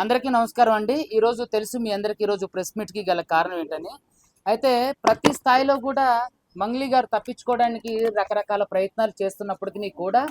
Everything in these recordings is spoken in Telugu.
అందరికీ నమస్కారం అండి. ఈరోజు తెలుసు మీ అందరికీ ఈరోజు ప్రెస్ మీట్‌కి గల కారణం ఏంటని. అయితే ప్రతి స్థాయిలో కూడా మంగ్లీ గారు తప్పించుకోవడానికి రకరకాల ప్రయత్నాలు చేస్తున్నప్పటికి కూడా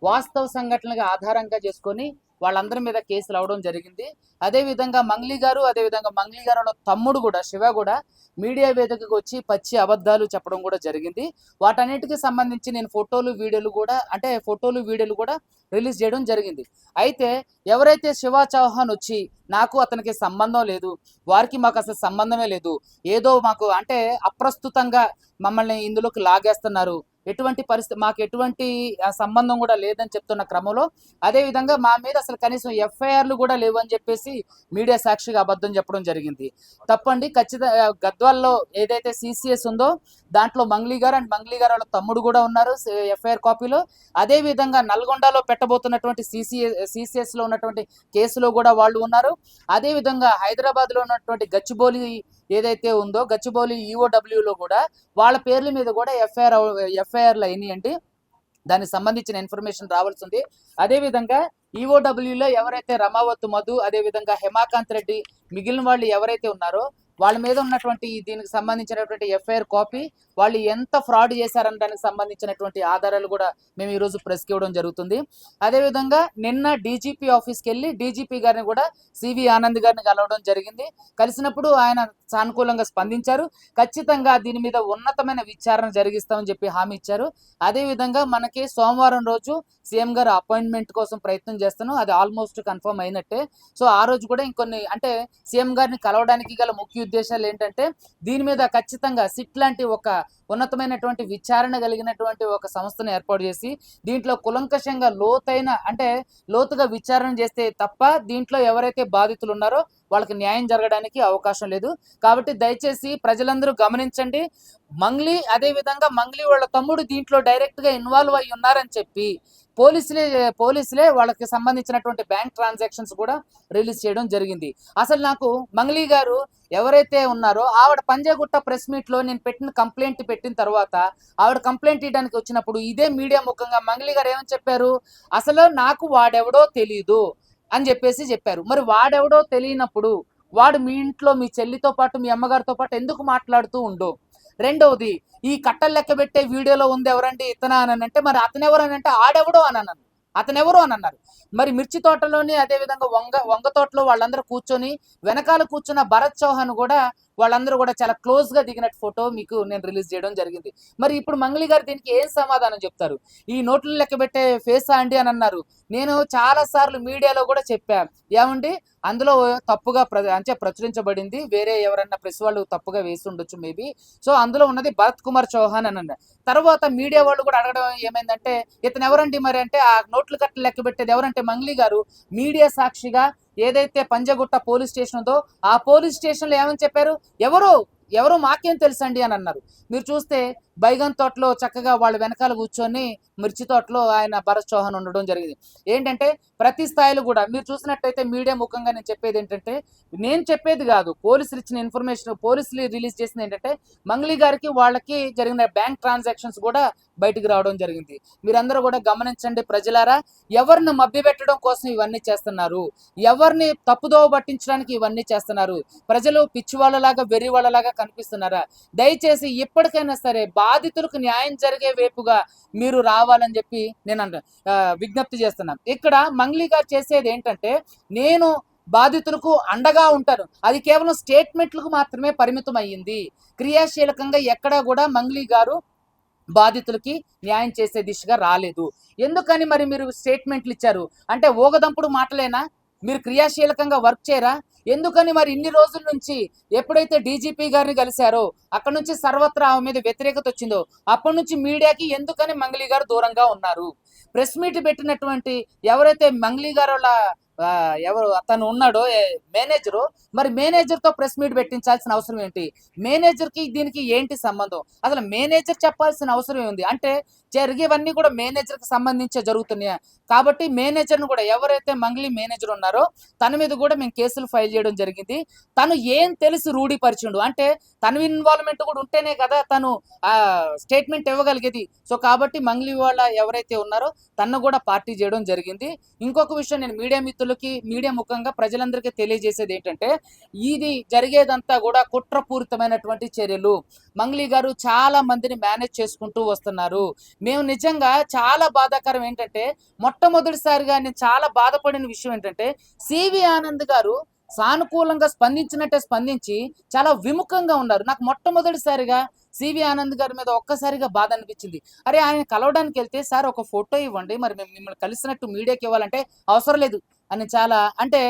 వాస్తవ సంఘటనలుగా ఆధారంగా చేసుకొని వాళ్ళందరి మీద కేసులు అవ్వడం జరిగింది. అదేవిధంగా మంగ్లీ గారు, అదేవిధంగా మంగ్లీ గారు వాళ్ళ తమ్ముడు కూడా శివ కూడా మీడియా వేదికకు వచ్చి పచ్చి అబద్ధాలు చెప్పడం కూడా జరిగింది. వాటన్నిటికి సంబంధించి నేను ఫోటోలు, వీడియోలు కూడా రిలీజ్ చేయడం జరిగింది. అయితే ఎవరైతే శివ చౌహాన్ వచ్చి నాకు అతనికి సంబంధం లేదు, వారికి మాకు అసలు సంబంధమే లేదు, ఏదో మాకు అంటే అప్రస్తుతంగా మమ్మల్ని ఇందులోకి లాగేస్తున్నారు, ఎటువంటి పరిస్థితి మాకు ఎటువంటి సంబంధం కూడా లేదని చెప్తున్న క్రమంలో అదేవిధంగా మా మీద అసలు కనీసం ఎఫ్ఐఆర్లు కూడా లేవని చెప్పేసి మీడియా సాక్షిగా అబద్ధం చెప్పడం జరిగింది. తప్పండి. ఖచ్చితంగా గద్వాల్లో ఏదైతే సిసిఎస్ ఉందో దాంట్లో మంగ్లీ గారు అండ్ మంగ్లీ గారు వాళ్ళ తమ్ముడు కూడా ఉన్నారు ఎఫ్ఐఆర్ కాపీలో. అదేవిధంగా నల్గొండలో పెట్టబోతున్నటువంటి సిసిఎస్లో ఉన్నటువంటి కేసులో కూడా వాళ్ళు ఉన్నారు. అదేవిధంగా హైదరాబాద్లో ఉన్నటువంటి గచ్చిబౌలి ఏదైతే ఉందో గచ్చిబౌలి ఈఓడబ్ల్యూలో కూడా వాళ్ళ పేర్ల మీద కూడా ఎఫ్ఐఆర్లు అయినాయండి. దానికి సంబంధించిన ఇన్ఫర్మేషన్ రావాల్సి ఉంది. అదేవిధంగా ఈఓడబ్ల్యూలో ఎవరైతే రమావత్ మధు, అదేవిధంగా హేమాకాంత్ రెడ్డి, మిగిలిన వాళ్ళు ఎవరైతే ఉన్నారో వాళ్ళ మీద ఉన్నటువంటి దీనికి సంబంధించినటువంటి ఎఫ్ఐఆర్ కాపీ, వాళ్ళు ఎంత ఫ్రాడ్ చేశారని దానికి సంబంధించినటువంటి ఆధారాలు కూడా మేము ఈరోజు ప్రెస్కి ఇవ్వడం జరుగుతుంది. అదేవిధంగా నిన్న డీజీపీ ఆఫీస్కి వెళ్ళి డీజీపీ గారిని కూడా సివి ఆనంద్ గారిని కలవడం జరిగింది. కలిసినప్పుడు ఆయన సానుకూలంగా స్పందించారు. ఖచ్చితంగా దీని మీద ఉన్నతమైన విచారణ జరిగిస్తామని చెప్పి హామీ ఇచ్చారు. అదేవిధంగా మనకి సోమవారం రోజు సీఎం గారు అపాయింట్మెంట్ కోసం ప్రయత్నం చేస్తాను, అది ఆల్మోస్ట్ కన్ఫర్మ్ అయినట్టే. సో ఆ రోజు కూడా ఇంకొన్ని అంటే సీఎం గారిని కలవడానికి గల ముఖ్య ఉద్దేశాలు ఏంటంటే దీని మీద ఖచ్చితంగా సిట్ లాంటి ఒక ఉన్నతమైనటువంటి విచారణ కలిగినటువంటి ఒక సంస్థను ఏర్పాటు చేసి దీంట్లో కులంకషంగా లోతుగా విచారణ చేస్తే తప్ప దీంట్లో ఎవరైతే బాధితులు ఉన్నారో వాళ్ళకి న్యాయం జరగడానికి అవకాశం లేదు. కాబట్టి దయచేసి ప్రజలందరూ గమనించండి. అదేవిధంగా మంగ్లీ వాళ్ళ తమ్ముడు దీంట్లో డైరెక్ట్గా ఇన్వాల్వ్ అయి ఉన్నారని చెప్పి పోలీసులే వాళ్ళకి సంబంధించినటువంటి బ్యాంక్ ట్రాన్సాక్షన్స్ కూడా రిలీజ్ చేయడం జరిగింది. అసలు నాకు మంగ్లీ గారు ఎవరైతే ఉన్నారో ఆవిడ పంజాగుట్ట ప్రెస్ మీట్లో నేను పెట్టిన తర్వాత ఆవిడ కంప్లైంట్ ఇవ్వడానికి వచ్చినప్పుడు ఇదే మీడియా ముఖంగా మంగ్లీ గారు ఏమని చెప్పారు, అసలు నాకు వాడెవడో తెలీదు అని చెప్పారు. మరి వాడెవడో తెలియనప్పుడు వాడు మీ ఇంట్లో మీ చెల్లితో పాటు మీ అమ్మగారితో పాటు ఎందుకు మాట్లాడుతూ ఉండు? రెండవది, ఈ కట్టలు లెక్క పెట్టే వీడియోలో ఉంది ఎవరండి ఇతనా అని అంటే మరి అతనెవరు అని అంటే ఆడెవడో అని అన్నాను, అతనెవరు అని అన్నారు. మరి మిర్చి తోటలోని అదేవిధంగా వంగ తోటలో వాళ్ళందరూ కూర్చొని వెనకాల కూర్చున్న భరత్ చౌహాన్ కూడా వాళ్ళందరూ కూడా చాలా క్లోజ్గా దిగినట్టు ఫోటో మీకు నేను రిలీజ్ చేయడం జరిగింది. మరి ఇప్పుడు మంగ్లీ గారు దీనికి ఏం సమాధానం చెప్తారు? ఈ నోట్లు లెక్క పెట్టే ఫేసా అండి అని అన్నారు. నేను చాలాసార్లు మీడియాలో కూడా చెప్పాను, ఏమండి అందులో తప్పుగా ప్రచురించబడింది, వేరే ఎవరన్నా ప్రెస్ వాళ్ళు తప్పుగా వేసి ఉండొచ్చు మేబీ. సో అందులో ఉన్నది భరత్ కుమార్ చౌహాన్ అని అన్నారు. తర్వాత మీడియా వాళ్ళు కూడా అడగడం ఏమైందంటే ఇతను ఎవరండి మరి అంటే ఆ నోట్లు కట్టలు లెక్క పెట్టేది ఎవరంటే మంగ్లీ గారు మీడియా సాక్షిగా ఏదైతే పంజగుట్ట పోలీస్ స్టేషన్ ఉందో ఆ పోలీస్ స్టేషన్లో ఏమని చెప్పారు, ఎవరు మాకేం తెలుసండి అని అన్నారు. మీరు చూస్తే బైగన్ తోటలో చక్కగా వాళ్ళు వెనకాల కూర్చొని మిర్చి తోటలో ఆయన భరత్ చౌహాన్ ఉండడం జరిగింది. ఏంటంటే ప్రతి స్థాయిలో కూడా మీరు చూసినట్టయితే మీడియా ముఖంగా నేను చెప్పేది ఏంటంటే, నేను చెప్పేది కాదు, పోలీసులు ఇచ్చిన ఇన్ఫర్మేషన్, పోలీసులు రిలీజ్ చేసింది ఏంటంటే మంగ్లీ గారికి వాళ్ళకి జరిగిన బ్యాంక్ ట్రాన్సాక్షన్స్ కూడా బయటికి రావడం జరిగింది. మీరందరూ కూడా గమనించండి ప్రజలారా, ఎవరిని మభ్యపెట్టడం కోసం ఇవన్నీ చేస్తున్నారు, ఎవరిని తప్పుదోవ పట్టించడానికి ఇవన్నీ చేస్తున్నారు, ప్రజలు పిచ్చి వాళ్ళలాగా వెర్రి వాళ్ళలాగా కనిపిస్తున్నారా? దయచేసి ఇప్పటికైనా సరే బాధితులకు న్యాయం జరిగే వైపుగా మీరు రావాలని చెప్పి నేను విజ్ఞప్తి చేస్తున్నాను. ఇక్కడ మంగ్లీ గారు చేసేది ఏంటంటే నేను బాధితులకు అండగా ఉంటాను, అది కేవలం స్టేట్మెంట్లకు మాత్రమే పరిమితం అయ్యింది. క్రియాశీలకంగా ఎక్కడా కూడా మంగ్లీ గారు బాధితులకి న్యాయం చేసే దిశగా రాలేదు. ఎందుకని మరి మీరు స్టేట్మెంట్లు ఇచ్చారు అంటే ఊగదంపుడు మాటలేనా? మీరు క్రియాశీలకంగా వర్క్ చేయరా? ఎందుకని మరి ఇన్ని రోజుల నుంచి ఎప్పుడైతే డీజీపీ గారిని కలిశారో అక్కడ నుంచి సర్వత్రా ఆమె మీద వ్యతిరేకత వచ్చిందో అప్పటి నుంచి మీడియాకి ఎందుకని మంగ్లీ గారు దూరంగా ఉన్నారు? ప్రెస్ మీట్ పెట్టినటువంటి ఎవరైతే మంగ్లీ గారు ఎవరు అతను ఉన్నాడో మేనేజరు, మరి మేనేజర్తో ప్రెస్ మీట్ పెట్టించాల్సిన అవసరం ఏంటి? మేనేజర్కి దీనికి ఏంటి సంబంధం? అసలు మేనేజర్ చెప్పాల్సిన అవసరం ఉంది అంటే జరిగేవన్నీ కూడా మేనేజర్కి సంబంధించే జరుగుతున్నాయి. కాబట్టి మేనేజర్ను కూడా ఎవరైతే మంగ్లీ మేనేజర్ ఉన్నారో తన మీద కూడా మేము కేసులు ఫైల్ చేయడం జరిగింది. తను ఏం తెలిసి రూఢీపరిచిండు అంటే తన ఇన్వాల్వ్మెంట్ కూడా ఉంటేనే కదా తను స్టేట్మెంట్ ఇవ్వగలిగేది. సో కాబట్టి మంగ్లీ వాళ్ళ ఎవరైతే ఉన్నారో తను కూడా పార్టీ చేయడం జరిగింది. ఇంకొక విషయం నేను మీడియా మిత్రులు బాధితులకి మీడియా ముఖంగా ప్రజలందరికీ తెలియజేసేది ఏంటంటే, ఇది జరిగేదంతా కూడా కుట్రపూరితమైనటువంటి చర్యలు. మంగ్లీ గారు చాలా మందిని మేనేజ్ చేసుకుంటూ వస్తున్నారు. మేము నిజంగా చాలా బాధాకరం ఏంటంటే, మొట్టమొదటిసారిగా నేను చాలా బాధపడిన విషయం ఏంటంటే, సివి ఆనంద్ గారు సానుకూలంగా స్పందించినట్టే స్పందించి చాలా విముఖంగా ఉన్నారు. నాకు మొట్టమొదటిసారిగా సివి ఆనంద్ గారి మీద ఒక్కసారిగా బాధ అనిపించింది. అరే, ఆయన కలవడానికి వెళ్తే సార్ ఒక ఫోటో ఇవ్వండి, మరి మేము మిమ్మల్ని కలిసినట్టు మీడియాకి ఇవ్వాలంటే అవసరం లేదు అని చాలా అంటే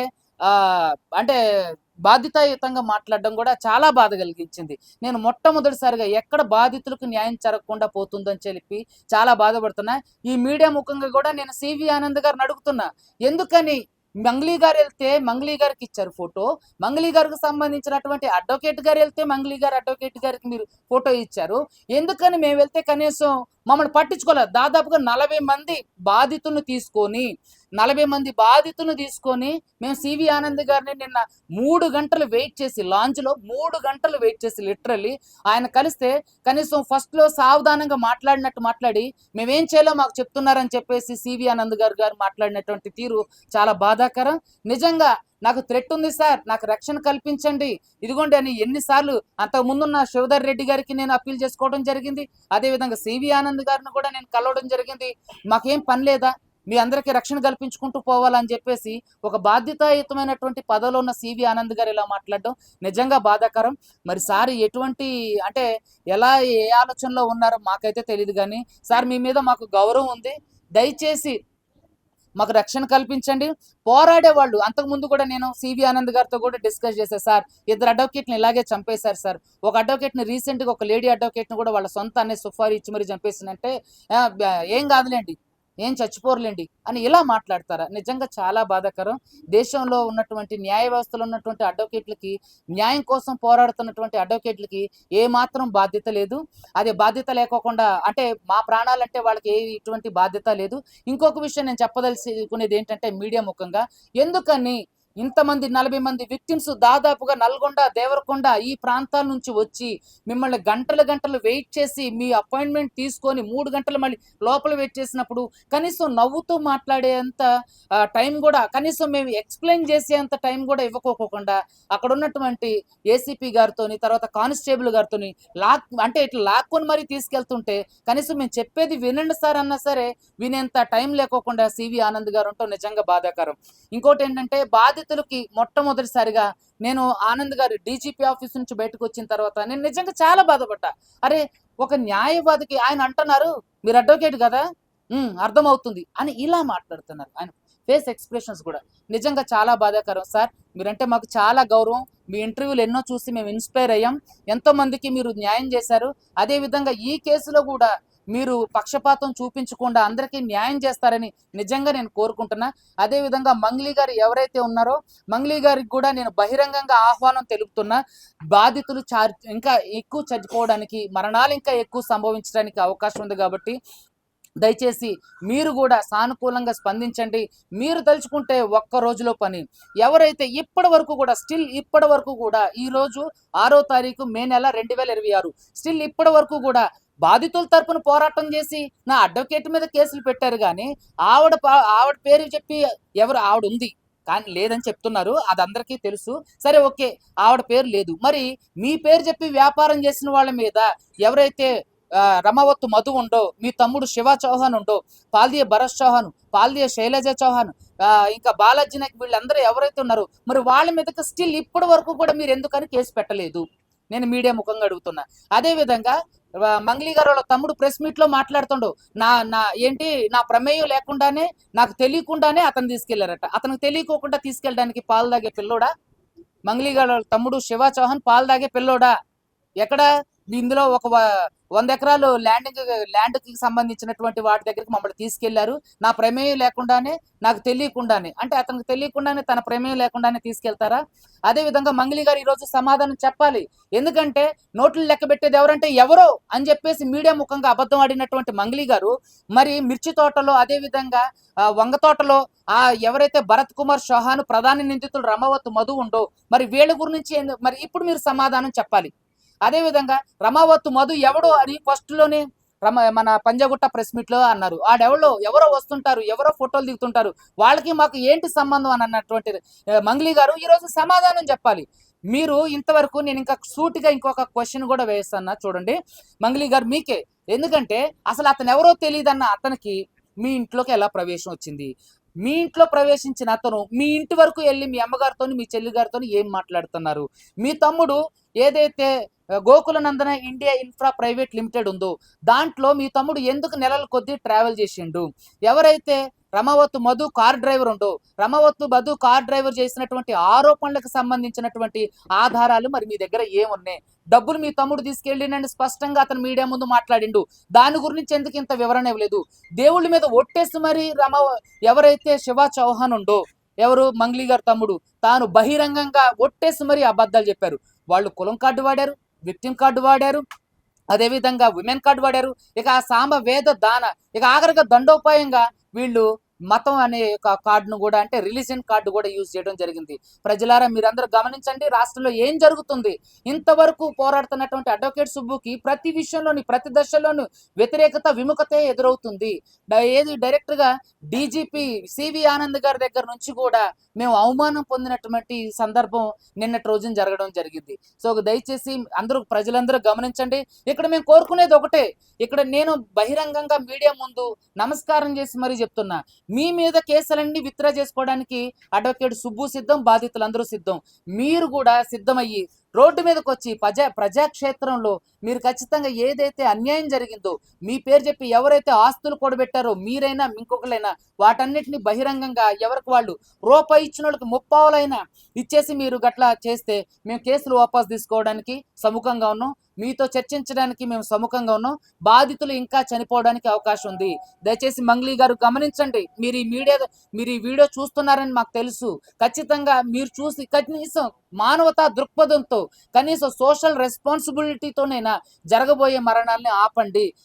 బాధ్యతాయుతంగా మాట్లాడడం కూడా చాలా బాధ కలిగించింది. నేను మొట్టమొదటిసారిగా ఎక్కడ బాధితులకు న్యాయం జరగకుండా పోతుందని చెప్పి చాలా బాధపడుతున్నా. ఈ మీడియా ముఖంగా కూడా నేను సివి ఆనంద్ గారిని అడుగుతున్నా, ఎందుకని మంగ్లీ గారు వెళ్తే మంగ్లీ గారికి ఇచ్చారు ఫోటో, మంగ్లీ గారికి సంబంధించినటువంటి అడ్వకేట్ గారు వెళ్తే మంగ్లీ గారు అడ్వకేట్ గారికి మీరు ఫోటో ఇచ్చారు, ఎందుకని మేము వెళ్తే కనీసం మమ్మల్ని పట్టించుకోలేదు? దాదాపుగా 40 మంది బాధితులను తీసుకొని 40 మంది బాధితులను తీసుకొని మేము సివి ఆనంద్ గారిని నిన్న 3 గంటలు వెయిట్ చేసి, లాంచ్లో 3 గంటలు వెయిట్ చేసి లిటరల్లీ ఆయన కలిస్తే కనీసం ఫస్ట్లో సావధానంగా మాట్లాడినట్టు మాట్లాడి మేమేం చేయాలో మాకు చెప్తున్నారని చెప్పేసి సివి ఆనంద్ గారు మాట్లాడినటువంటి తీరు చాలా బాధాకరం. నిజంగా నాకు థ్రెట్ ఉంది సార్, నాకు రక్షణ కల్పించండి, ఇదిగోండి అని ఎన్నిసార్లు అంతకు ముందున్న శివధర్ రెడ్డి గారికి నేను అప్పీల్ చేసుకోవడం జరిగింది. అదేవిధంగా సివి ఆనంద్ గారిని కూడా నేను కలవడం జరిగింది. మాకేం పని లేదా, మీ అందరికీ రక్షణ కల్పించుకుంటూ పోవాలని చెప్పేసి ఒక బాధ్యతాయుతమైనటువంటి పదవిలో ఉన్న సివి ఆనంద్ గారు ఇలా మాట్లాడడం నిజంగా బాధాకరం. మరి సార్ ఎటువంటి అంటే ఎలా ఏ ఆలోచనలో ఉన్నారో మాకైతే తెలియదు, కానీ సార్ మీ మీద మాకు గౌరవం ఉంది, దయచేసి మాకు రక్షణ కల్పించండి. పోరాడే వాళ్ళు అంతకుముందు కూడా నేను సివి ఆనంద్ గారితో కూడా డిస్కస్ చేశాను సార్, 2 అడ్వకేట్ని ఇలాగే చంపేశారు సార్, ఒక అడ్వకేట్ని రీసెంట్గా ఒక లేడీ అడ్వకేట్ని కూడా వాళ్ళ సొంత అనే సుఫారీ ఇచ్చి మరి చంపేసిందంటే ఏం కాదులేండి, ఏం చచ్చిపోరులేండి అని ఇలా మాట్లాడతారా? నిజంగా చాలా బాధాకరం. దేశంలో ఉన్నటువంటి న్యాయ వ్యవస్థలో ఉన్నటువంటి అడ్వకేట్లకి, న్యాయం కోసం పోరాడుతున్నటువంటి అడ్వకేట్లకి ఏమాత్రం బాధ్యత లేదు. అదే బాధ్యత లేకోకుండా అంటే మా ప్రాణాలంటే వాళ్ళకి ఇటువంటి బాధ్యత లేదు. ఇంకొక విషయం నేను చెప్పదలుచుకునేది ఏంటంటే మీడియా ముఖంగా, ఎందుకని ఇంతమంది 40 మంది విక్టిమ్స్ దాదాపుగా నల్గొండ, దేవరకొండ ఈ ప్రాంతాల నుంచి వచ్చి మిమ్మల్ని గంటలు గంటలు వెయిట్ చేసి మీ అపాయింట్మెంట్ తీసుకొని 3 గంటలు మళ్ళీ లోపల వెయిట్ చేసినప్పుడు కనీసం నవ్వుతూ మాట్లాడేంత టైం కూడా, కనీసం మేము ఎక్స్ప్లెయిన్ చేసేంత టైం కూడా ఇవ్వకోకుండా అక్కడ ఉన్నటువంటి ఏసీపీ గారితోని తర్వాత కానిస్టేబుల్ గారితోని అంటే ఇట్లా లాక్కొని మరీ తీసుకెళ్తుంటే కనీసం మేము చెప్పేది వినండి సార్ అన్నా సరే వినేంత టైం లేకోకుండా సివి ఆనంద్ గారు ఉంటూ నిజంగా బాధాకరం. ఇంకోటి ఏంటంటే బాధితులకి మొట్టమొదటిసారిగా నేను ఆనంద్ గారు డీజీపీ ఆఫీస్ నుంచి బయటకు వచ్చిన తర్వాత నేను నిజంగా చాలా బాధపడ్డా. అరే, ఒక న్యాయవాదికి ఆయన అంటున్నారు మీరు అడ్వకేట్ కదా, అర్థమవుతుంది అని ఇలా మాట్లాడుతున్నారు. ఆయన ఫేస్ ఎక్స్ప్రెషన్స్ కూడా నిజంగా చాలా బాధాకరం. సార్ మీరంటే మాకు చాలా గౌరవం, మీ ఇంటర్వ్యూలు ఎన్నో చూసి మేము ఇన్స్పైర్ అయ్యాం, ఎంతో మందికి మీరు న్యాయం చేశారు. అదేవిధంగా ఈ కేసులో కూడా మీరు పక్షపాతం చూపించకుండా అందరికీ న్యాయం చేస్తారని నిజంగా నేను కోరుకుంటున్నా. అదేవిధంగా మంగ్లీ గారు ఎవరైతే ఉన్నారో మంగ్లీ గారికి కూడా నేను బహిరంగంగా ఆహ్వానం తెలుపుతున్నా. బాధితులు ఇంకా ఎక్కువ చచ్చిపోవడానికి, మరణాలు ఇంకా ఎక్కువ సంభవించడానికి అవకాశం ఉంది కాబట్టి దయచేసి మీరు కూడా సానుకూలంగా స్పందించండి. మీరు తలుచుకుంటే ఒక్క రోజులో పని. ఎవరైతే ఇప్పటి వరకు కూడా ఇప్పటి వరకు కూడా ఈరోజు 6వ తారీఖు మే నెల 2026 స్టిల్ ఇప్పటి వరకు కూడా బాధితుల తరపున పోరాటం చేసి నా అడ్వకేట్ మీద కేసులు పెట్టారు, కానీ ఆవిడ పేరు చెప్పి ఆవిడ ఉంది కానీ లేదని చెప్తున్నారు, అది అందరికీ తెలుసు. సరే ఓకే, ఆవిడ పేరు లేదు, మరి మీ పేరు చెప్పి వ్యాపారం చేసిన వాళ్ళ మీద ఎవరైతే రమావత్ మధు ఉండో, మీ తమ్ముడు శివ చౌహాన్ ఉండో, పాల్దియ భరత్ చౌహాన్, పాల్దియ శైలజ చౌహాన్, ఇంకా బాలాజీ నాయక్, వీళ్ళందరూ ఎవరైతే ఉన్నారో మరి వాళ్ళ మీదకి స్టిల్ ఇప్పటి వరకు కూడా మీరు ఎందుకని కేసు పెట్టలేదు? నేను మీడియా ముఖంగా అడుగుతున్నా. అదేవిధంగా మంగ్లీ గారు వాళ్ళ తమ్ముడు ప్రెస్ మీట్లో మాట్లాడుతుండో నా ప్రమేయం లేకుండానే నాకు తెలియకుండానే అతను తీసుకెళ్లారట. అతనికి తెలియకోకుండా తీసుకెళ్ళడానికి పాలు తాగే పిల్లోడా? మంగ్లీ గారు వాళ్ళ తమ్ముడు శివ చౌహాన్ పాలు తాగే పిల్లోడా? ఎక్కడ ఇందులో ఒక 100 ఎకరాలు ల్యాండ్కి సంబంధించినటువంటి వాటి దగ్గరికి మమ్మల్ని తీసుకెళ్లారు, నా ప్రమేయం లేకుండానే, నాకు తెలియకుండానే. అంటే అతనికి తెలియకుండానే తన ప్రమేయం లేకుండానే తీసుకెళ్తారా? అదేవిధంగా మంగ్లీ గారు ఈరోజు సమాధానం చెప్పాలి. ఎందుకంటే నోట్లు లెక్క పెట్టేది ఎవరంటే ఎవరో అని చెప్పేసి మీడియా ముఖంగా అబద్ధం ఆడినటువంటి మంగ్లీ గారు మరి మిర్చి తోటలో, అదేవిధంగా వంగ తోటలో ఎవరైతే భరత్ కుమార్ చౌహాన్, ప్రధాన నిందితులు రమావత్ మధు ఉండో మరి వీళ్ళ గురించి మరి ఇప్పుడు మీరు సమాధానం చెప్పాలి. అదేవిధంగా రమావత్ మధు ఎవడో అని ఫస్ట్లోనే మన పంజాగుట్ట ప్రెస్ మీట్ లో అన్నారు. ఎవరో వస్తుంటారు, ఎవరో ఫోటోలు దిగుతుంటారు, వాళ్ళకి మాకు ఏంటి సంబంధం అని అన్నటువంటి మంగ్లీ గారు ఈ రోజు సమాధానం చెప్పాలి. మీరు ఇంతవరకు నేను ఇంకా సూటిగా ఇంకొక క్వశ్చన్ కూడా వేస్తాను చూడండి మంగ్లీ గారు మీకే. ఎందుకంటే అసలు అతను ఎవరో తెలియదన్న అతనికి మీ ఇంట్లోకి ఎలా ప్రవేశం వచ్చింది? మీ ఇంట్లో ప్రవేశించిన అతను మీ ఇంటి వరకు వెళ్ళి మీ అమ్మగారితో మీ చెల్లి గారితో ఏం మాట్లాడుతున్నారు? మీ తమ్ముడు ఏదైతే గోకులనందన ఇండియా ఇన్ఫ్రా ప్రైవేట్ లిమిటెడ్ ఉందో దాంట్లో మీ తమ్ముడు ఎందుకు నెలల కొద్దీ ట్రావెల్ చేసిండు? ఎవరైతే రమావత్తు మధు కార్ డ్రైవర్ ఉండో రమావత్తు మధు కార్ డ్రైవర్ చేసినటువంటి ఆరోపణలకు సంబంధించినటువంటి ఆధారాలు మరి మీ దగ్గర ఏమున్నాయి? డబ్బులు మీ తమ్ముడు తీసుకెళ్ళినండి స్పష్టంగా అతను మీడియా ముందు మాట్లాడిండు. దాని గురించి ఎందుకు ఇంత వివరణ ఇవ్వలేదు? దేవుళ్ళ మీద ఒట్టేసి మరి ఎవరైతే శివ చౌహాన్ ఉండో ఎవరు మంగ్లీ గారు తమ్ముడు తాను బహిరంగంగా ఒట్టేసి మరి అబద్ధాలు చెప్పారు. వాళ్ళు కులం కార్డు వాడారు, విక్టిమ్ కార్డు వాడారు, అదేవిధంగా విమెన్ కార్డు వాడారు, ఇక ఆ సామ వేద దాన, ఇక ఆఖరిగా దండోపాయంగా వీళ్ళు మతం అనే కార్డును కూడా అంటే రిలీజియన్ కార్డు కూడా యూజ్ చేయడం జరిగింది. ప్రజలారా మీరందరూ గమనించండి రాష్ట్రంలో ఏం జరుగుతుంది. ఇంతవరకు పోరాడుతున్నటువంటి అడ్వకేట్ సుబ్బుకి ప్రతి విషయంలోని ప్రతి దశలోనూ వ్యతిరేకత విముఖతే ఎదురవుతుంది. ఏది డైరెక్ట్గా డీజీపీ సివి ఆనంద్ గారి దగ్గర నుంచి కూడా మేము అవమానం పొందినటువంటి సందర్భం నిన్నటి రోజున జరగడం జరిగింది. సో దయచేసి ప్రజలందరూ గమనించండి. ఇక్కడ మేము కోరుకునేది ఒకటే, ఇక్కడ నేను బహిరంగంగా మీడియా ముందు నమస్కారం చేసి మరీ చెప్తున్నా, మీ మీద కేసులన్నీ విత్డ్రా చేసుకోవడానికి అడ్వకేట్ సుబ్బు సిద్ధం, బాధితులందరూ సిద్ధం. మీరు కూడా సిద్ధమయ్యి రోడ్డు మీదకి వచ్చి ప్రజాక్షేత్రంలో మీరు ఖచ్చితంగా ఏదైతే అన్యాయం జరిగిందో మీ పేరు చెప్పి ఎవరైతే ఆస్తులు కూడబెట్టారో మీరైనా ఇంకొకరైనా వాటన్నిటిని బహిరంగంగా ఎవరికి వాళ్ళు రూపాయి ఇచ్చిన వాళ్ళకి ముప్పావులైనా ఇచ్చేసి మీరు గట్లా చేస్తే మేము కేసులు వాపసు తీసుకోవడానికి సముఖంగా ఉన్నాం, మీతో చర్చించడానికి మేము సముఖంగా ఉన్నాం. బాధితులు ఇంకా చనిపోవడానికి అవకాశం ఉంది. దయచేసి మంగ్లీ గారు గమనించండి. మీరు ఈ వీడియో చూస్తున్నారని మాకు తెలుసు. ఖచ్చితంగా మీరు చూసి కనీసం మానవతా దృక్పథంతో కనీసం సోషల్ రెస్పాన్సిబిలిటీతోనైనా జరగబోయే మరణాలని ఆపండి.